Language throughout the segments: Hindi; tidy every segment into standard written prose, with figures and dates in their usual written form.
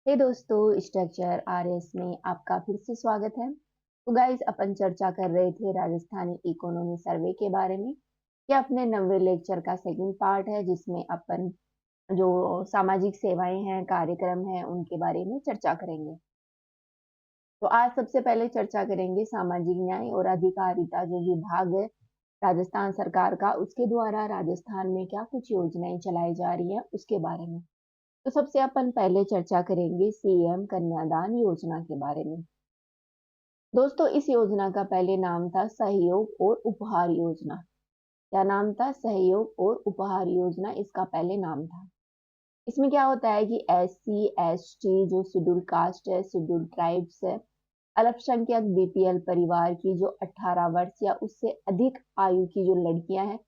हे दोस्तों, स्ट्रक्चर आरएस में आपका फिर से स्वागत है। तो गाइस, अपन चर्चा कर रहे थे राजस्थानी इकोनॉमी सर्वे के बारे में। ये अपने 90 लेक्चर का सेकंड पार्ट है, जिसमें अपन जो सामाजिक सेवाएं हैं, कार्यक्रम हैं, उनके बारे में चर्चा करेंगे। तो आज सबसे पहले चर्चा करेंगे सामाजिक न्याय और अधिकारिता जो विभाग है राजस्थान सरकार का, उसके द्वारा राजस्थान में क्या कुछ योजनाएं चलाई जा रही है उसके बारे में। तो सबसे अपन पहले चर्चा करेंगे सीएम कन्यादान योजना के बारे में। दोस्तों, इस योजना का पहले नाम था सहयोग और उपहार योजना। क्या नाम था? सहयोग और उपहार योजना इसका पहले नाम था। इसमें क्या होता है कि एससी एसटी जो शेड्यूल कास्ट है, शेड्यूल ट्राइब्स है, अल्पसंख्यक बीपीएल परिवार की जो 18 वर्ष या उससे अधिक आयु की जो लड़कियां हैं,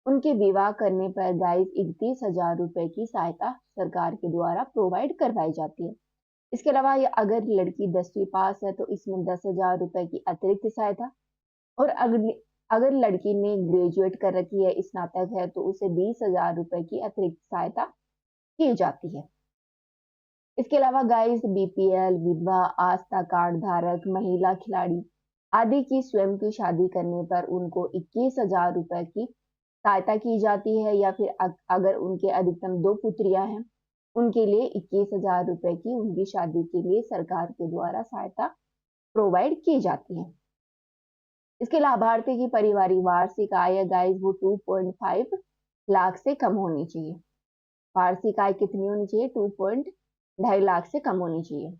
उनके विवाह करने पर गाइस 31,000 रुपए की सहायता सरकार के द्वारा प्रोवाइड करवाई जाती है। इसके अलावा ये अगर लड़की 10वीं पास है तो इसमें 10,000 रुपए की अतिरिक्त सहायता, और अगर अगर लड़की ने ग्रेजुएट कर रखी है, स्नातक है, तो उसे 20,000 रुपए की अतिरिक्त सहायता की जाती है। इसके अलावा गाइस बीपीएल, विधवा, आस्था कार्ड धारक, महिला खिलाड़ी आदि की स्वयं की शादी करने पर उनको 21,000 रुपए की सहायता की जाती है, या फिर अगर उनके अधिकतम 2 पुत्रियां हैं, उनके लिए 21,000 रुपए की उनकी शादी के लिए सरकार के द्वारा सहायता प्रोवाइड की जाती है। इसके लाभार्थी की पारिवारिक वार्षिक आय गाइस वो 2.5 लाख से कम होनी चाहिए। वार्षिक आय कितनी होनी चाहिए? 2.5 लाख से कम होनी चाहिए।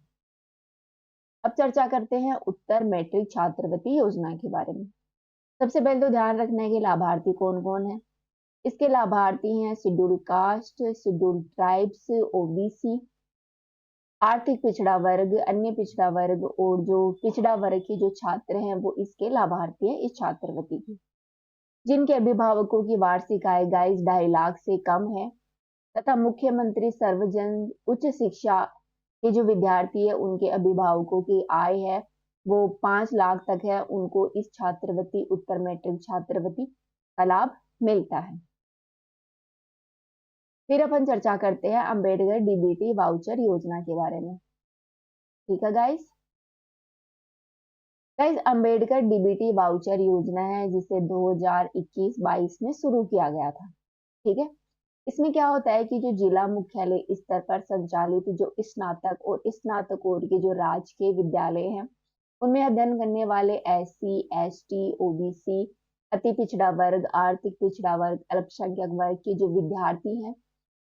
अब चर्चा करते हैं उत्तर मैट्रिक छात्रवृत्ति योजना के बारे में। सबसे पहले तो ध्यान रखना है कि लाभार्थी कौन कौन है। इसके लाभार्थी हैं schedule caste, schedule tribes, OBC, आर्थिक पिछड़ा वर्ग, अन्य पिछड़ा वर्ग, और जो पिछड़ा वर्ग के जो छात्र हैं वो इसके लाभार्थी हैं इस छात्रवृत्ति की, जिनके अभिभावकों की वार्षिक आय गाइस 2.5 लाख से कम है, तथा मुख्यमंत्री सर्वजन उच्च शिक्षा के जो विद्यार्थी है उनके अभिभावकों की आय है वो 5 लाख तक है, उनको इस छात्रवृत्ति उत्तर मैट्रिक छात्रवृत्ति का लाभ मिलता है। फिर अपन चर्चा करते हैं अंबेडकर डीबीटी वाउचर योजना के बारे में। ठीक है गाइस, अंबेडकर डीबीटी वाउचर योजना है जिसे 2021-22 में शुरू किया गया था। ठीक है, इसमें क्या होता है कि जो जिला मुख्यालय स्तर पर संचालित जो स्नातक और स्नातकोत्तर के जो राजकीय विद्यालय हैं, उनमें अध्ययन करने वाले एससी एसटी ओबीसी, अति पिछड़ा वर्ग, आर्थिक पिछड़ा वर्ग, अल्पसंख्यक वर्ग के जो विद्यार्थी हैं,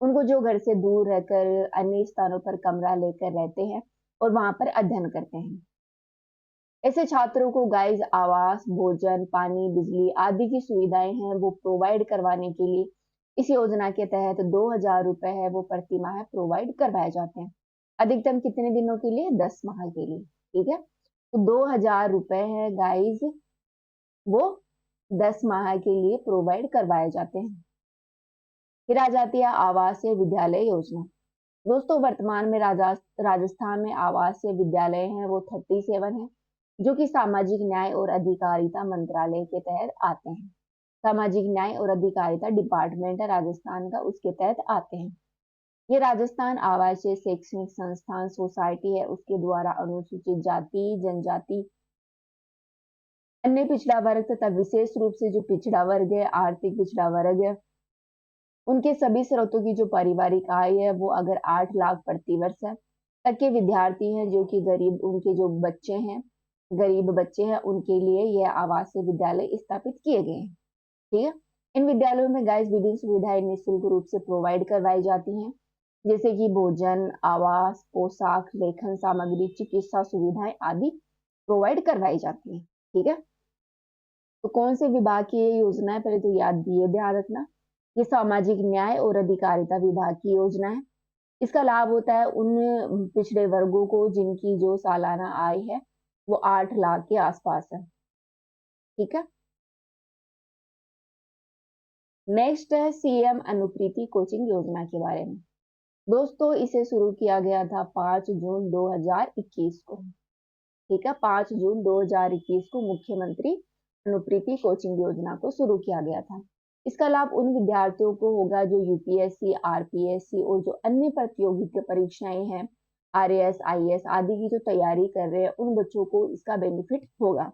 उनको जो घर से दूर रहकर अन्य स्थानों पर कमरा लेकर रहते हैं और वहां पर अध्ययन करते हैं, ऐसे छात्रों को गाइस आवास, भोजन, पानी, बिजली आदि की सुविधाएं हैं वो प्रोवाइड करवाने के लिए इस योजना के तहत 2,000 रुपए है वो प्रतिमाह प्रोवाइड करवाए जाते हैं। अधिकतम कितने दिनों के लिए? 10 माह के लिए। ठीक है, तो 2,000 रुपए है गाइस वो 10 माह के लिए प्रोवाइड करवाए जाते हैं। फिर आ जाती है आवासीय विद्यालय योजना। दोस्तों, वर्तमान में राजस्थान में आवासीय विद्यालय हैं वो 37 है, जो कि सामाजिक न्याय और अधिकारिता मंत्रालय के तहत आते हैं। सामाजिक न्याय और अधिकारिता डिपार्टमेंट है राजस्थान का, उसके तहत आते हैं। ये राजस्थान आवासीय शैक्षणिक संस्थान सोसाइटी है, उसके द्वारा अनुसूचित जाति, जनजाति, अन्य पिछड़ा वर्ग तथा विशेष रूप से जो पिछड़ा वर्ग है, आर्थिक पिछड़ा वर्ग है, उनके सभी स्रोतों की जो पारिवारिक आय है वो अगर 8 लाख प्रति वर्ष है तक के विद्यार्थी हैं जो कि गरीब, उनके जो बच्चे हैं, गरीब बच्चे हैं, उनके लिए यह आवासीय विद्यालय स्थापित किए गए हैं। ठीक है, इन विद्यालयों में गाइस विभिन्न सुविधाएं निःशुल्क रूप से प्रोवाइड करवाई जाती हैं, जैसे कि भोजन, आवास, पोशाक, लेखन सामग्री, चिकित्सा सुविधाएं आदि प्रोवाइड करवाई जाती हैं। ठीक है, तो कौन से विभाग की ये योजना है? पहले तो ये ध्यान रखना, ये सामाजिक न्याय और अधिकारिता विभाग की योजना है। इसका लाभ होता है उन पिछड़े वर्गों को जिनकी जो सालाना आय है वो 8 लाख के आसपास है। ठीक है, नेक्स्ट है सीएम अनुप्रीति कोचिंग योजना के बारे में। दोस्तों, इसे शुरू किया गया था 5 जून 2021 को। ठीक है, 5 जून 2021 को मुख्यमंत्री अनुप्रीति कोचिंग योजना को शुरू किया गया था। इसका लाभ उन विद्यार्थियों को होगा जो यूपीएससी, आरपीएससी और जो अन्य प्रतियोगिता परीक्षाएं हैं आरएएस, आईएएस आदि की जो तैयारी कर रहे हैं उन बच्चों को इसका बेनिफिट होगा।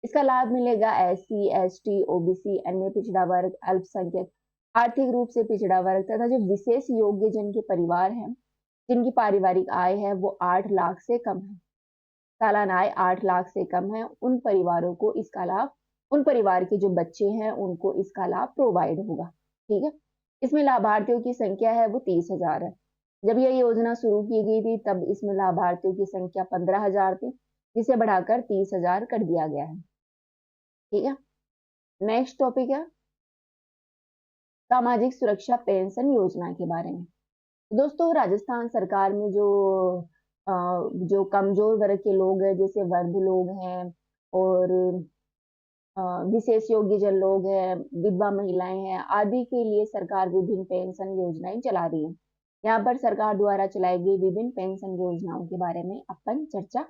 इसका लाभ मिलेगा एससी, एसटी, ओबीसी, अन्य पिछड़ा वर्ग, अल्पसंख्यक, आर्थिक रूप से पिछड़ा वर्ग तथा जो विशेष योग्य जन के परिवार हैं, जिनकी पारिवारिक आय है वो 8 लाख से कम है, सालाना आय 8 लाख से कम है, उन परिवारों को इसका लाभ, उन परिवार के जो बच्चे हैं उनको इसका लाभ प्रोवाइड होगा। ठीक है। इसमें लाभार्थियों की संख्या है वो 30,000 है। जब यह योजना शुरू की गई थी तब इसमें लाभार्थियों की संख्या 15,000 थी, जिसे बढ़ाकर 30,000 कर दिया गया है। ठीक है। नेक्स्ट टॉपिक है सामाजिक सुरक्षा पेंशन योजना के बारे में। दोस्तों, राजस्थान सरकार में अ, जो कमजोर वर्ग के लोग हैं, जैसे वृद्ध लोग हैं और विशेष योग्यजन लोग हैं, विधवा महिलाएं हैं आदि के लिए सरकार विभिन्न पेंशन योजनाएं चला रही है। यहाँ पर सरकार द्वारा चलाई गई विभिन्न पेंशन योजनाओं के बारे में अपन चर्चा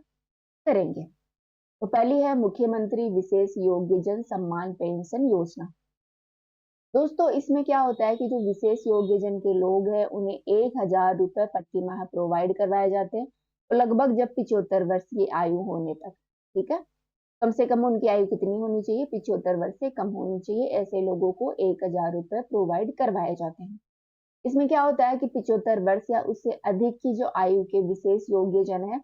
करेंगे। तो पहली है मुख्यमंत्री विशेष योग्यजन सम्मान पेंशन योजना। दोस्तों, इसमें क्या होता है कि जो विशेष योग्यजन के लोग हैं उन्हें 1,000 रुपए प्रति माह प्रोवाइड करवाए जाते हैं, तो लगभग जब 75 वर्ष की आयु होने तक। ठीक है। कम से कम उनकी आयु कितनी होनी चाहिए? 75 वर्ष से कम होनी चाहिए। ऐसे लोगों को 1,000 रुपए प्रोवाइड करवाए जाते हैं। इसमें क्या होता है कि 75 वर्ष या उससे अधिक की जो आयु के विशेष योग्यजन है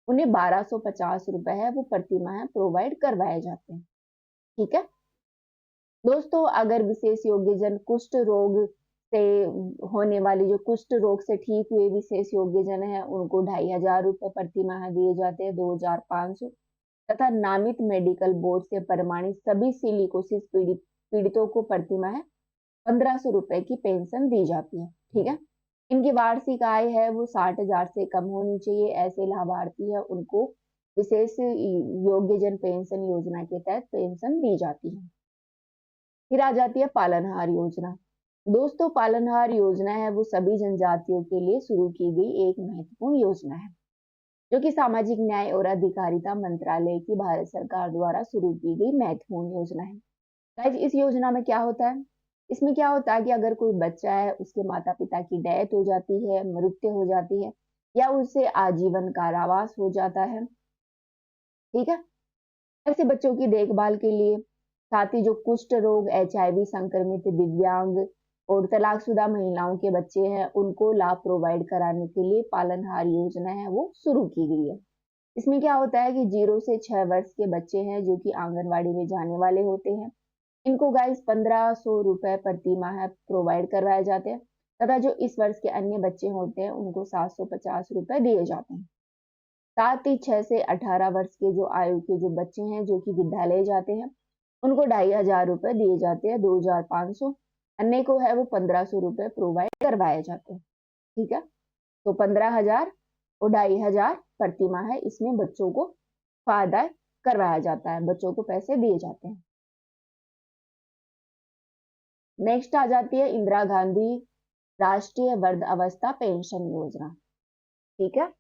उन्हें 1,250 रुपए है वो प्रति माह प्रोवाइड करवाए जाते हैं। ठीक है। दोस्तों, अगर विशेष योग्यजन कुष्ठ रोग से होने वाली जो कुष्ठ रोग से ठीक हुए विशेष योग्यजन है उनको 2,500 रुपए प्रति माह दिए जाते हैं, 2,500। तथा नामित मेडिकल बोर्ड से प्रमाणित सभी सिलिकोसिस पीड़ितों को प्रति माह 1,500 रुपए की पेंशन दी जाती है। ठीक है। इनकी वार्षिक आय है वो 60,000 से कम होनी चाहिए। ऐसे लाभार्थी है उनको विशेष योग्यजन पेंशन योजना के तहत पेंशन दी जाती है। फिर आ जाती है पालनहार योजना। दोस्तों, पालनहार योजना है वो सभी जनजातियों के लिए शुरू की गई एक महत्वपूर्ण योजना है, जो कि सामाजिक न्याय और अधिकारिता मंत्रालय की भारत सरकार द्वारा शुरू की गई महत्वपूर्ण योजना है। गाइस, इस योजना में क्या होता है? इसमें क्या होता है कि अगर कोई बच्चा है उसके माता पिता की डेथ हो जाती है, मृत्यु हो जाती है या उसे आजीवन कारावास हो जाता है। ठीक है। ऐसे बच्चों की देखभाल के लिए, साथ ही जो कुष्ठ रोग, एचआईवी संक्रमित, दिव्यांग और तलाकशुदा महिलाओं के बच्चे हैं उनको लाभ प्रोवाइड कराने के लिए पालनहार योजना है वो शुरू की गई है। इसमें क्या होता है कि 0 से 6 वर्ष के बच्चे हैं जो कि आंगनवाड़ी में जाने वाले होते हैं, इनको गाइस 1,500 रुपए प्रति माह प्रोवाइड करवाए जाते हैं तथा जो इस वर्ष के अन्य बच्चे होते हैं उनको 750 रुपए दिए जाते हैं। साथ ही 6 से 18 वर्ष के जो आयु के जो बच्चे हैं जो कि विद्यालय जाते हैं उनको 2,500 रुपए दिए जाते हैं, 2,500। अन्य को है वो 1,500 रुपए प्रोवाइड करवाए जाते हैं। ठीक है। तो 15,000 और 2,500 प्रति माह है, इसमें बच्चों को फायदा करवाया जाता है, बच्चों को पैसे दिए जाते हैं। नेक्स्ट आ जाती है इंदिरा गांधी राष्ट्रीय वृद्ध अवस्था पेंशन योजना। ठीक है।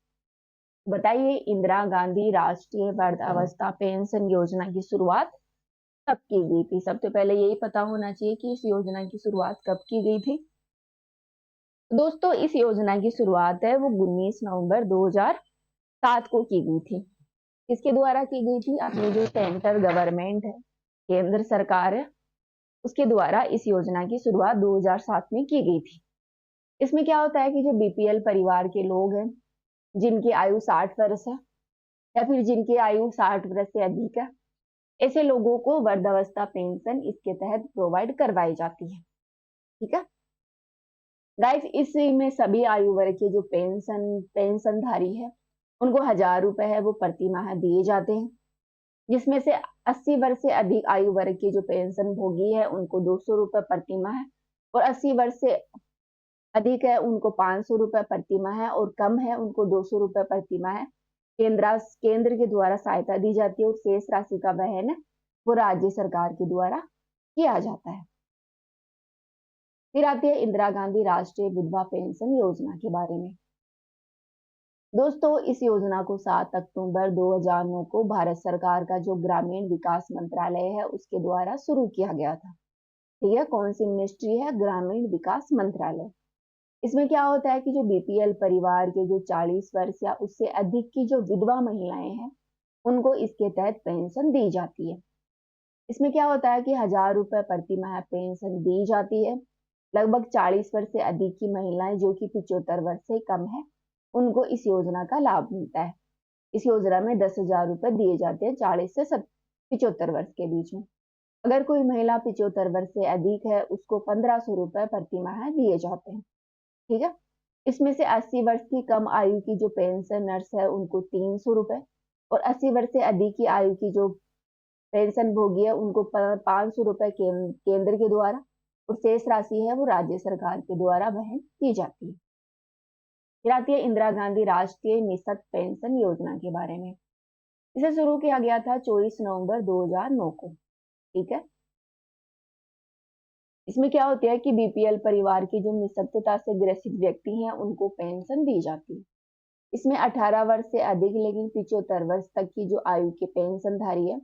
बताइए, इंदिरा गांधी राष्ट्रीय वृद्ध अवस्था पेंशन योजना की शुरुआत कब की गई थी? सबसे पहले यही पता होना चाहिए कि इस योजना की शुरुआत कब की गई थी। दोस्तों, इस योजना की शुरुआत है वो 19 नवंबर 2007 को की गई थी। किसके द्वारा की गई थी? अपनी जो सेंट्रल गवर्नमेंट है, केंद्र सरकार है, उसके द्वारा इस योजना की शुरुआत 2007 में की गई थी। इसमें क्या होता है कि जो बीपीएल परिवार के लोग हैं जिनकी आयु 60 वर्ष है या फिर जिनकी आयु 60 वर्ष से अधिक है, ऐसे लोगों को वृद्धावस्था पेंशन इसके तहत प्रोवाइड करवाई जाती है। ठीक है। गाइस, इसमें सभी आयु वर्ग के जो पेंशनधारी है उनको 1,000 रुपए है वो प्रति माह दिए जाते हैं, जिसमें से 80 वर्ष से अधिक आयु वर्ग के जो पेंशन भोगी है उनको 200 रुपए प्रति माह और 80 वर्ष से अधिक है उनको 500 रुपए प्रति माह है और कम है उनको 200 रुपए प्रति माह केंद्र के द्वारा सहायता दी जाती है और शेष राशि का वहन वो राज्य सरकार के द्वारा किया जाता है। फिर आती है इंदिरा गांधी राष्ट्रीय विधवा पेंशन योजना के बारे में। दोस्तों, इस योजना को 7 अक्टूबर 2009 को भारत सरकार का जो ग्रामीण विकास मंत्रालय है उसके द्वारा शुरू किया गया था। ठीक है। कौन सी मिनिस्ट्री है? ग्रामीण विकास मंत्रालय। इसमें क्या होता है कि जो बीपीएल परिवार के जो 40 वर्ष या उससे अधिक की जो विधवा महिलाएं हैं, उनको इसके तहत पेंशन दी जाती है। इसमें क्या होता है कि 1,000 रुपए प्रति माह पेंशन दी जाती है। लगभग 40 वर्ष से अधिक की महिलाएं जो कि 75 वर्ष से कम है, उनको इस योजना का लाभ मिलता है। इस योजना में 10,000 रुपए दिए जाते हैं 40 से 75 वर्ष के बीच में। अगर कोई महिला 75 वर्ष से अधिक है, उसको 1,500 रुपए प्रति माह दिए जाते हैं। ठीक है। इसमें से 80 वर्ष की कम आयु की जो पेंशनर्स है, उनको 300 रुपए, और 80 वर्ष से अधिक की आयु की जो पेंशन भोगी है, उनको 500 रुपए केंद्र के द्वारा, और शेष राशि है वो राज्य सरकार के द्वारा वहन की जाती है। फिर आती है इंदिरा गांधी राष्ट्रीय निःशक्त पेंशन योजना के बारे में। इसे शुरू किया गया था 24 नवंबर 2009 को। ठीक है। इसमें क्या होता है कि बीपीएल परिवार की जो निःशक्तता से ग्रसित व्यक्ति हैं, उनको पेंशन दी जाती है। इसमें 18 वर्ष से अधिक लेकिन 75 वर्ष तक की जो आयु के पेंशनधारी है,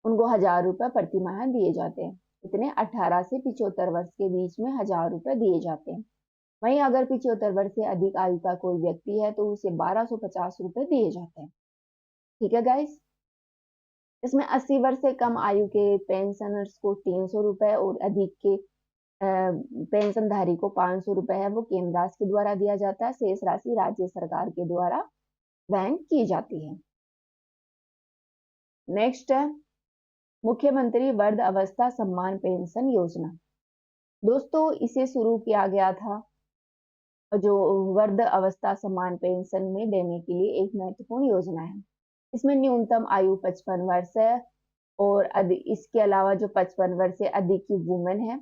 उनको 1,000 रुपए प्रति माह दिए जाते हैं। इतने 18 से 75 वर्ष के बीच में 1,000 रुपए दिए जाते हैं। वहीं अगर 75 वर्ष से अधिक आयु का कोई व्यक्ति है, तो उसे 1,250 रुपए दिए जाते हैं। ठीक है गाइस। इसमें 80 वर्ष से कम आयु के पेंशनर्स को 300 रुपए, और अधिक के पेंशनधारी को 500 रुपए है वो केंद्र राशि के द्वारा दिया जाता है। शेष राशि राज्य सरकार के द्वारा वहन की जाती है। नेक्स्ट है मुख्यमंत्री वृद्ध अवस्था सम्मान पेंशन योजना। दोस्तों, इसे शुरू किया गया था जो वृद्ध अवस्था सम्मान पेंशन में देने के लिए एक महत्वपूर्ण योजना है। इसमें न्यूनतम आयु 55 वर्ष है, और इसके अलावा जो 55 वर्ष से अधिक की वुमेन है,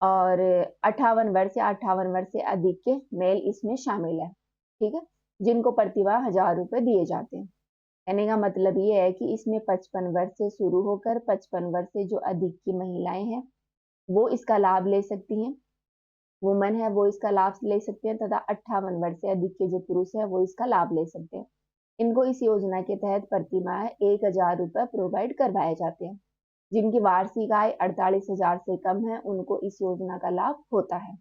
और 58 वर्ष या 58 वर्ष से अधिक के मेल इसमें शामिल है। ठीक है। जिनको प्रतिमाह 1,000 रुपए दिए जाते हैं। कहने का मतलब ये है कि इसमें 55 वर्ष से शुरू होकर 55 वर्ष से जो अधिक की महिलाएं हैं, वो इसका लाभ ले सकती हैं। वुमेन है वो इसका लाभ ले सकते हैं, तथा 58 वर्ष से अधिक के जो पुरुष है वो इसका लाभ ले सकते हैं। इनको इस योजना के तहत प्रतिमाह 1,000 रुपए प्रोवाइड करवाए जाते हैं। जिनकी वार्षिक आय 48,000 से कम है, उनको इस योजना का लाभ होता है।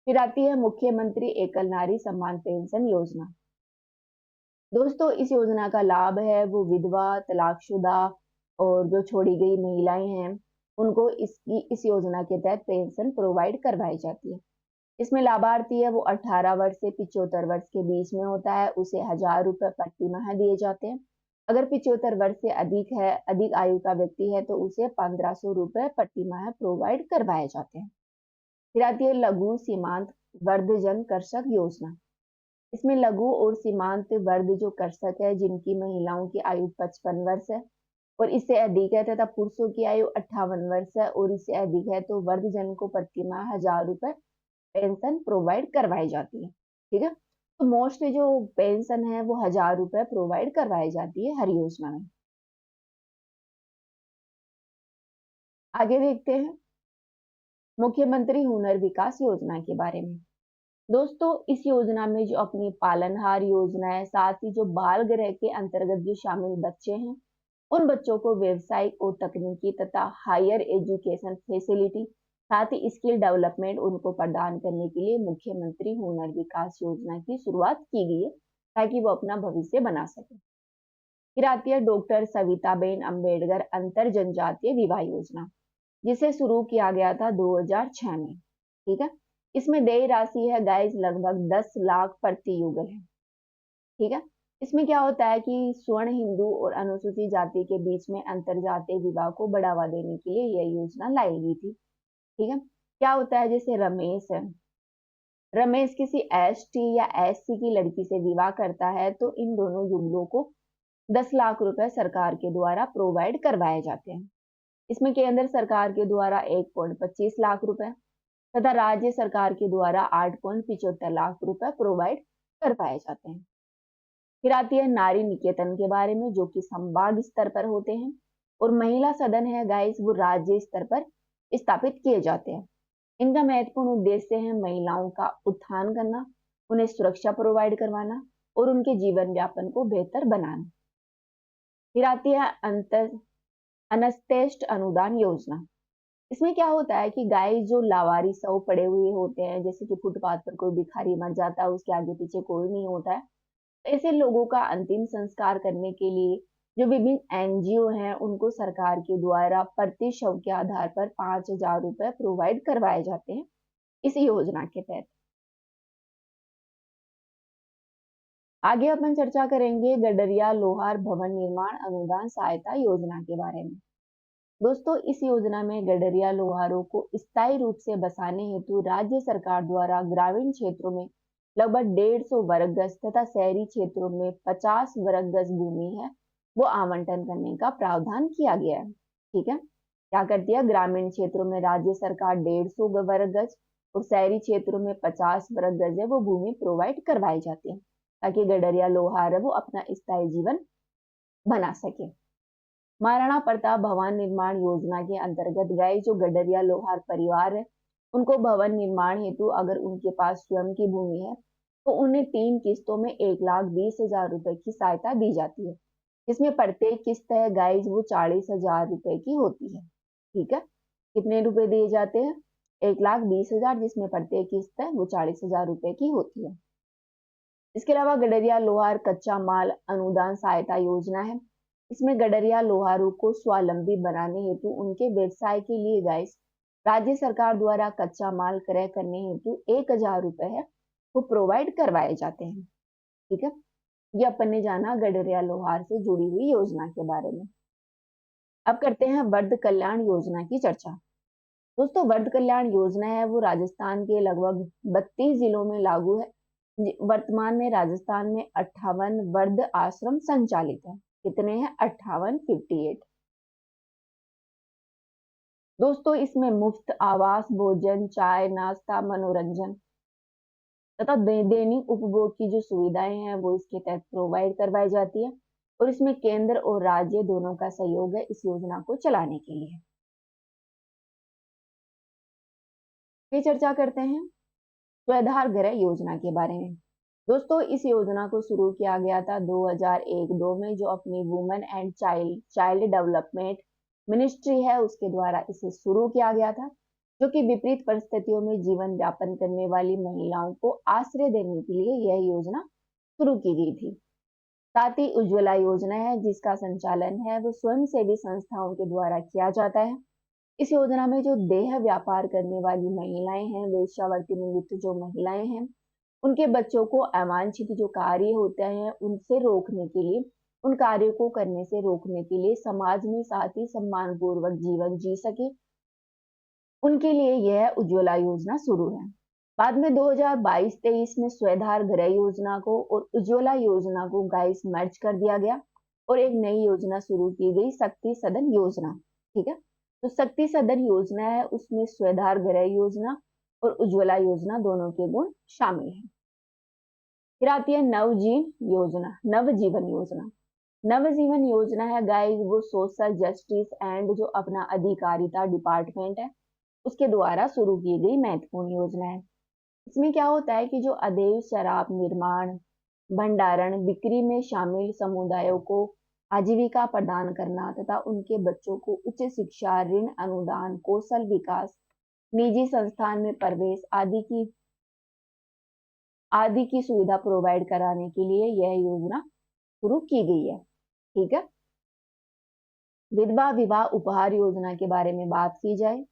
फिर आती है मुख्यमंत्री एकल नारी सम्मान पेंशन योजना। दोस्तों, इस योजना का लाभ है वो विधवा, तलाकशुदा और जो छोड़ी गई महिलाएं हैं, उनको इस योजना के तहत पेंशन प्रोवाइड करवाई जाती है। इसमें लाभार्थी है वो 18 वर्ष से 75 वर्ष के बीच में होता है, उसे 1,000 रुपए प्रति माह दिए जाते हैं। अगर 75 वर्ष से अधिक आयु का व्यक्ति है, तो उसे 1,500 रुपए प्रति माह प्रोवाइड करवाए जाते हैं। फिर आती है लघु सीमांत वर्धजन कृषक योजना। इसमें लघु और सीमांत वर्ग जो कृषक है, जिनकी महिलाओं की आयु 55 वर्ष है और इससे अधिक है, तथा पुरुषों की आयु 58 वर्ष है और इससे अधिक है, तो वर्गजन को प्रति माह 1,000 रुपए पेंशन प्रोवाइड करवाई जाती है। ठीक है। तो मोस्टली जो पेंशन है वो 1,000 रुपए प्रोवाइड करवाई जाती है हर योजना में। आगे देखते हैं मुख्यमंत्री हुनर विकास योजना के बारे में। दोस्तों, इस योजना में जो अपनी पालनहार योजना है, साथ ही जो बाल गृह के अंतर्गत जो शामिल बच्चे हैं, उन बच्चों को व्यवसायिक और तकनीकी तथा हायर एजुकेशन फैसिलिटी, साथ ही स्किल डेवलपमेंट उनको प्रदान करने के लिए मुख्यमंत्री हुनर विकास योजना की शुरुआत की गई है, ताकि वो अपना भविष्य बना सके। फिर आती है डॉक्टर सविताबेन अम्बेडकर अंतर जनजातीय विवाह योजना, जिसे शुरू किया गया था 2006 में। ठीक है। इसमें देय राशि है गाइस लगभग 10 लाख प्रति युगल है। ठीक है। इसमें क्या होता है कि स्वर्ण हिंदू और अनुसूचित जाति के बीच में अंतर जातीय विवाह को बढ़ावा देने के लिए यह योजना लाई गई थी। ठीक है। क्या होता है, जैसे रमेश किसी एसटी या एससी की लड़की से विवाह करता है, तो इन दोनों युगलों को 10 लाख रुपए सरकार के द्वारा प्रोवाइड करवाए जाते हैं। इसमें केंद्र सरकार के द्वारा 1.25 लाख रुपए तथा राज्य सरकार के द्वारा 8.75 लाख रुपए प्रोवाइड करवाए जाते हैं। फिर आती है नारी निकेतन के बारे में, जो कि संभाग स्तर पर होते हैं, और महिला सदन है गाइस वो राज्य स्तर पर स्थापित किए जाते हैं। इनका महत्वपूर्ण उद्देश्य है महिलाओं का उत्थान करना, उन्हें सुरक्षा प्रोवाइड करवाना और उनके जीवन यापन को बेहतर बनाना। फिर आती है अंतर अनस्तेष्ट अनुदान योजना। इसमें क्या होता है कि गाय जो लावारिस है वो पड़े हुए होते हैं, जैसे कि फुटपाथ पर कोई भिखारी मर जाता है, उसके आगे पीछे कोई नहीं होता है, ऐसे लोगों का अंतिम संस्कार करने के लिए जो विभिन्न एनजीओ हैं उनको सरकार के द्वारा प्रति शव के आधार पर 5,000 रुपए प्रोवाइड करवाए जाते हैं इस योजना के तहत। आगे अपन चर्चा करेंगे गडरिया लोहार भवन निर्माण अनुदान सहायता योजना के बारे में। दोस्तों, इस योजना में गडरिया लोहारों को स्थायी रूप से बसाने हेतु राज्य सरकार द्वारा ग्रामीण क्षेत्रों में लगभग 150 वर्ग गज तथा शहरी क्षेत्रों में 50 वर्ग गज भूमि है वो आवंटन करने का प्रावधान किया गया है। ठीक है, क्या करती है, ग्रामीण क्षेत्रों में राज्य सरकार 150 वर्ग गज और शहरी क्षेत्रों में 50 वर्ग गज है वो भूमि प्रोवाइड करवाई जाती है, ताकि गडरिया लोहार है वो अपना स्थायी जीवन बना सके। महाराणा प्रताप भवन निर्माण योजना के अंतर्गत गए जो गडरिया लोहार परिवार है उनको भवन निर्माण हेतु अगर उनके पास स्वयं की भूमि है तो उन्हें 3 किस्तों में 1,20,000 रुपए की सहायता दी जाती है, जिसमें प्रत्येक किस्त है गाइज वो 40,000 रुपए की होती है। ठीक है, कितने रुपए दिए जाते हैं, 1,20,000, जिसमें प्रत्येक किस्त है वो 40,000 रुपए की होती है। इसके अलावा गडरिया लोहार कच्चा माल अनुदान सहायता योजना है। इसमें गडरिया लोहारों को स्वावलंबी बनाने हेतु उनके व्यवसाय के लिए गाइस राज्य सरकार द्वारा कच्चा माल क्रय करने हेतु 1,000 रुपए है वो प्रोवाइड करवाए जाते हैं। ठीक है, ये अपन ने जाना गडरिया लोहार से जुड़ी हुई योजना के बारे में। अब करते हैं वर्ध कल्याण योजना की चर्चा। दोस्तों, वर्ध कल्याण योजना है वो राजस्थान के लगभग 32 जिलों में लागू है। वर्तमान में राजस्थान में 58 वर्ध आश्रम संचालित है। कितने हैं, 58, 58। दोस्तों, इसमें मुफ्त आवास, भोजन, चाय, नाश्ता, मनोरंजन तथा दैनिक उपभोग की जो सुविधाएं हैं वो इसके तहत प्रोवाइड करवाई जाती है और इसमें केंद्र और राज्य दोनों का सहयोग है इस योजना को चलाने के लिए। फिर चर्चा करते हैं स्वाधार गृह योजना के बारे में। दोस्तों, इस योजना को शुरू किया गया था 2001-2 में, जो अपनी women and child development ministry है उसके द्वारा इसे शुरू किया गया था, जो कि विपरीत परिस्थितियों में जीवन यापन करने वाली महिलाओं को आश्रय देने के लिए यह योजना शुरू की गई थी। साथ ही उज्ज्वला योजना है जिसका संचालन है वो स्वयंसेवी संस्थाओं के द्वारा किया जाता है। इस योजना में जो देह व्यापार करने वाली महिलाएं हैं, वेश्यावृत्ति में लिप्त जो महिलाएं हैं, उनके बच्चों को अवांछित जो कार्य होते हैं उनसे रोकने के लिए, उन कार्यों को करने से रोकने के लिए समाज में साथ ही सम्मान पूर्वक जीवन जी सके, उनके लिए यह उज्ज्वला योजना शुरू है। बाद में 2022-23 में स्वाधार गृह योजना को और उज्ज्वला योजना को गाइस मर्ज कर दिया गया और एक नई योजना शुरू की गई, शक्ति सदन योजना। ठीक है, तो शक्ति सदन योजना है उसमें स्वाधार गृह योजना और उज्ज्वला योजना दोनों के गुण शामिल हैं। फिर आती है नवजीवन योजना। नवजीवन योजना है गाइस वो सोशल जस्टिस एंड जो अपना अधिकारिता डिपार्टमेंट है उसके द्वारा शुरू की गई महत्वपूर्ण योजना है। इसमें क्या होता है कि जो अवैध शराब निर्माण, भंडारण, बिक्री में शामिल समुदायों को आजीविका प्रदान करना तथा उनके बच्चों को उच्च शिक्षा, ऋण अनुदान, कौशल विकास, निजी संस्थान में प्रवेश आदि की सुविधा प्रोवाइड कराने के लिए यह योजना शुरू की गई है। ठीक है, विधवा विवाह उपहार योजना के बारे में बात की जाए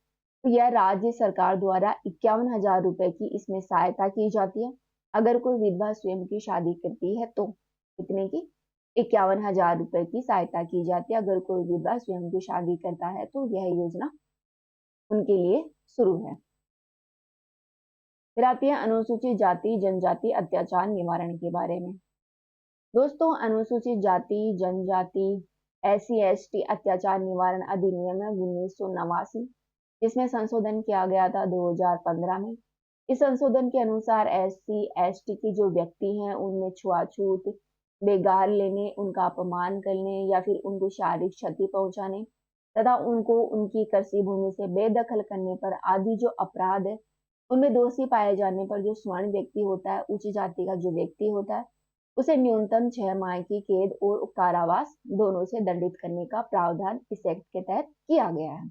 तो यह राज्य सरकार द्वारा 51,000 रुपए की इसमें सहायता की जाती है। अगर कोई विधवा स्वयं की शादी करती है तो कितने की, 51,000 रुपए की सहायता की जाती है। अगर कोई विधवा स्वयं की शादी करता है तो यह योजना उनके लिए शुरू है। फिर आती है अनुसूचित जाति जनजाति अत्याचार निवारण के बारे में। दोस्तों, अनुसूचित जाति जनजाति SC/ST अत्याचार निवारण अधिनियम है 1989, जिसमें संशोधन किया गया था 2015 में। इस संशोधन के अनुसार SC/ST की जो व्यक्ति हैं उनमें छुआछूत, बेगार लेने, उनका अपमान करने या फिर उनको शारीरिक क्षति पहुंचाने तथा उनको उनकी कृषि भूमि से बेदखल करने पर आदि जो अपराध है उनमें दोषी पाए जाने पर जो स्वर्ण व्यक्ति होता है, उच्च जाति का जो व्यक्ति होता है, उसे न्यूनतम 6 माह की कैद और कारावास दोनों से दंडित करने का प्रावधान इस एक्ट के तहत किया गया है।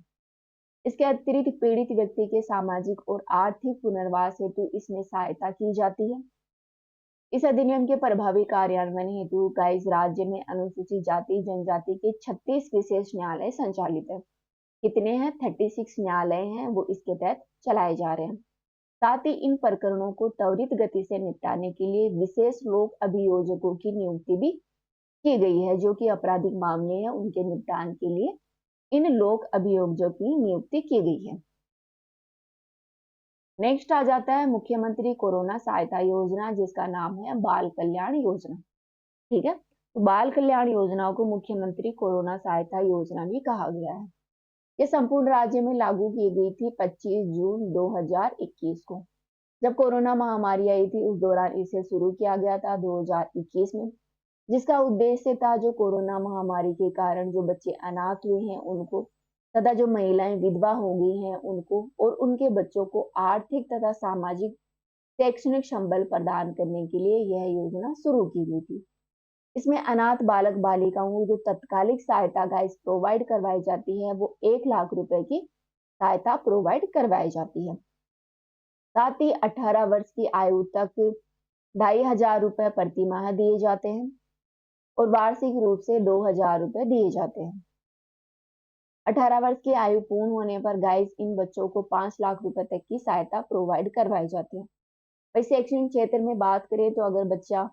इसके अतिरिक्त पीड़ित व्यक्ति के सामाजिक और आर्थिक पुनर्वास हेतु इसमें सहायता की जाती है। इस अधिनियम के प्रभावी कार्यान्वयन हेतु गाइस राज्य में अनुसूचित जाति जनजाति के 36 विशेष न्यायालय संचालित है। कितने हैं? 36 न्यायालय हैं, वो इसके तहत चलाए जा रहे हैं। साथ ही इन प्रकरणों को त्वरित गति से निपटाने के लिए विशेष लोक अभियोजकों की नियुक्ति भी की गई है, जो कि आपराधिक मामले हैं उनके निपटान के लिए इन लोक अभियोजकों की नियुक्ति की गई है। नेक्स्ट आ जाता है मुख्यमंत्री कोरोना सहायता योजना, जिसका नाम है बाल कल्याण योजना। ठीक है, तो बाल कल्याण योजना को मुख्यमंत्री कोरोना सहायता योजना भी कहा गया है। ये संपूर्ण राज्य में लागू की गई थी 25 जून 2021 को। जब कोरोना महामारी आई थी उस दौरान इसे शुरू किया गया था 2021 में, जिसका उद्देश्य था जो कोरोना महामारी के कारण जो बच्चे अनाथ हुए हैं उनको, तथा जो महिलाएं विधवा हो गई हैं उनको और उनके बच्चों को आर्थिक तथा सामाजिक शैक्षणिक संबल प्रदान करने के लिए यह योजना शुरू की गई थी। इसमें अनाथ बालक बालिकाओं को जो तत्कालिक सहायता गाइस प्रोवाइड करवाई जाती है वो 1 लाख रुपए की सहायता प्रोवाइड करवाई जाती है। साथ ही 18 वर्ष की आयु तक 2,500 रुपए प्रति माह दिए जाते हैं और वार्षिक रूप से 2,000 रुपए दिए जाते हैं। 18 वर्ष की आयु पूर्ण होने पर गाइस इन बच्चों को 5 लाख रुपए तक की सहायता प्रोवाइड करवाई जाती है। वही शैक्षणिक क्षेत्र में बात करें तो अगर बच्चा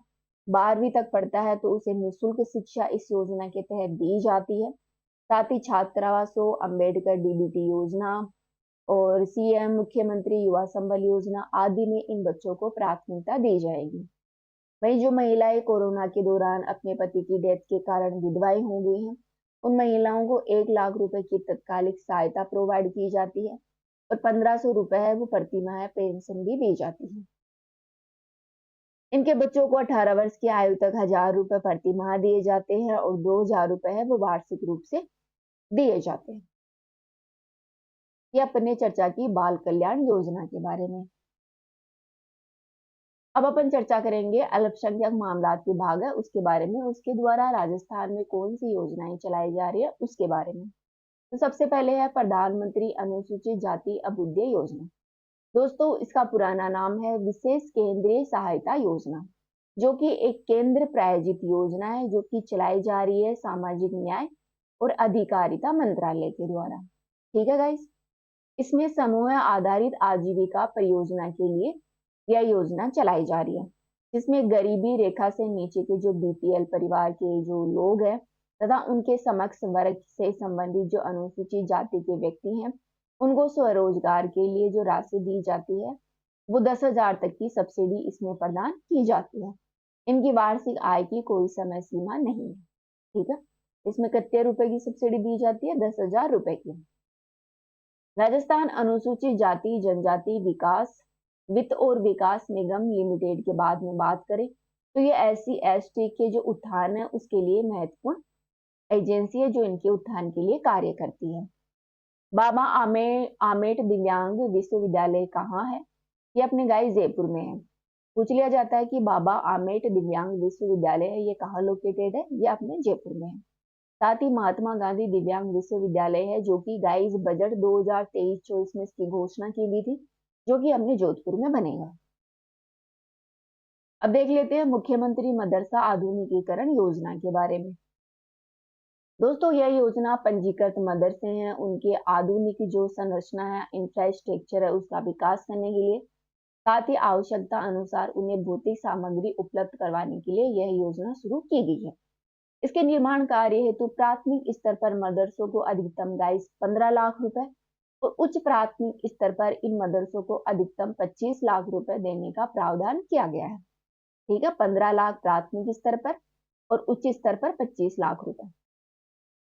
12वीं तक पढ़ता है तो उसे निःशुल्क शिक्षा इस योजना के तहत दी जाती है। साथ ही छात्रावास हो, अम्बेडकर डीबीटी योजना और सीएम मुख्यमंत्री युवा संबल योजना आदि में इन बच्चों को प्राथमिकता दी जाएगी। वहीं जो महिलाएं कोरोना के दौरान अपने पति की डेथ के कारण विधवाएं हो गई हैं, उन महिलाओं को 1 लाख रुपए की तत्कालिक सहायता प्रोवाइड की जाती है और 1,500 रुपए है वो प्रति माह पेंशन भी दी जाती है। इनके बच्चों को 18 वर्ष की आयु तक 1,000 रुपए प्रति माह दिए जाते हैं और 2,000 रुपए है वो वार्षिक रूप से दिए जाते हैं। ये अपने चर्चा की बाल कल्याण योजना के बारे में। अब अपन चर्चा करेंगे अल्पसंख्यक मामलात विभाग है उसके बारे में, उसके द्वारा राजस्थान में कौन सी योजनाएं चलाई जा रही है उसके बारे में। तो सबसे पहले है प्रधानमंत्री अनुसूचित जाति अभ्युदय योजना। दोस्तों इसका पुराना नाम है विशेष केंद्रीय सहायता योजना, जो कि एक केंद्र प्रायोजित योजना है जो कि चलाई जा रही है सामाजिक न्याय और अधिकारिता मंत्रालय के द्वारा। ठीक है गाइस, इसमें समूह आधारित आजीविका परियोजना के लिए यह योजना चलाई जा रही है, जिसमें गरीबी रेखा से नीचे के जो बीपीएल परिवार के जो लोग हैं तथा उनके समक्ष वर्ग से संबंधित जो अनुसूचित जाति के व्यक्ति हैं उनको स्वरोजगार के लिए जो राशि दी जाती है वो 10,000 तक की सब्सिडी इसमें प्रदान की जाती है। इनकी वार्षिक आय की कोई समय सीमा नहीं है। ठीक है, इसमें कितने रुपए की सब्सिडी दी जाती है? 10,000 रुपए की। राजस्थान अनुसूचित जाति जनजाति विकास वित्त और विकास निगम लिमिटेड के बाद में बात करें तो ये SC/ST के जो उत्थान है उसके लिए महत्वपूर्ण एजेंसी है जो इनके उत्थान के लिए कार्य करती है। बाबा आमेट दिव्यांग विश्वविद्यालय कहाँ है? ये अपने गाइस जयपुर में है। पूछ लिया जाता है कि बाबा आमेट दिव्यांग विश्वविद्यालय है ये कहाँ लोकेटेड है? ये अपने जयपुर में है। साथ ही महात्मा गांधी दिव्यांग विश्वविद्यालय है जो कि गाइस बजट 2023-24 में इसकी घोषणा की गई थी, जो कि अपने जोधपुर में बनेगा। अब देख लेते हैं मुख्यमंत्री मदरसा आधुनिकीकरण योजना के बारे में। दोस्तों यह योजना पंजीकृत मदरसे हैं उनके आधुनिक जो संरचना है इंफ्रास्ट्रक्चर है उसका विकास करने के लिए, साथ ही आवश्यकता अनुसार उन्हें भौतिक सामग्री उपलब्ध करवाने के लिए यह योजना शुरू की गई है। इसके निर्माण कार्य हेतु प्राथमिक स्तर पर मदरसों को अधिकतम गाइस 15 लाख रुपए और उच्च प्राथमिक स्तर पर इन मदरसों को अधिकतम 25 लाख रुपए देने का प्रावधान किया गया है। ठीक है, 15 लाख प्राथमिक स्तर पर और उच्च स्तर पर 25 लाख रुपए।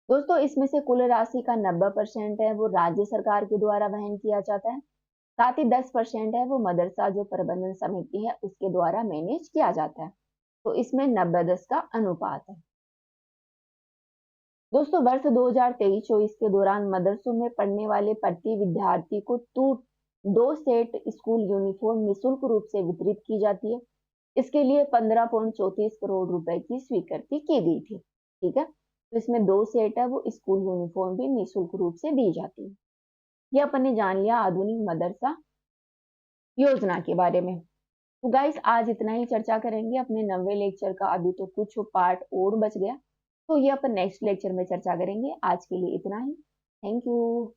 दोस्तों इसमें से कुल राशि का 90% है वो राज्य सरकार के द्वारा वहन किया जाता है, साथ ही 10% है वो मदरसा जो प्रबंधन समिति है उसके द्वारा मैनेज किया जाता है। तो इसमें 90-10 का अनुपात है। दोस्तों वर्ष 2023-24 के दौरान मदरसों में पढ़ने वाले प्रति विद्यार्थी को 2 सेट स्कूल यूनिफॉर्म निःशुल्क रूप से वितरित की जाती है। इसके लिए 15.34 करोड़ रुपए की स्वीकृति की गई थी। ठीक है, तो इसमें 2 सेट है वो स्कूल यूनिफॉर्म भी निःशुल्क रूप से दी जाती है। ये अपन ने जान लिया आधुनिक मदरसा योजना के बारे में। तो गाइस आज इतना ही चर्चा करेंगे अपने 90वें लेक्चर का। अभी तो कुछ पार्ट और बच गया, तो ये अपन नेक्स्ट लेक्चर में चर्चा करेंगे। आज के लिए इतना ही। Thank you.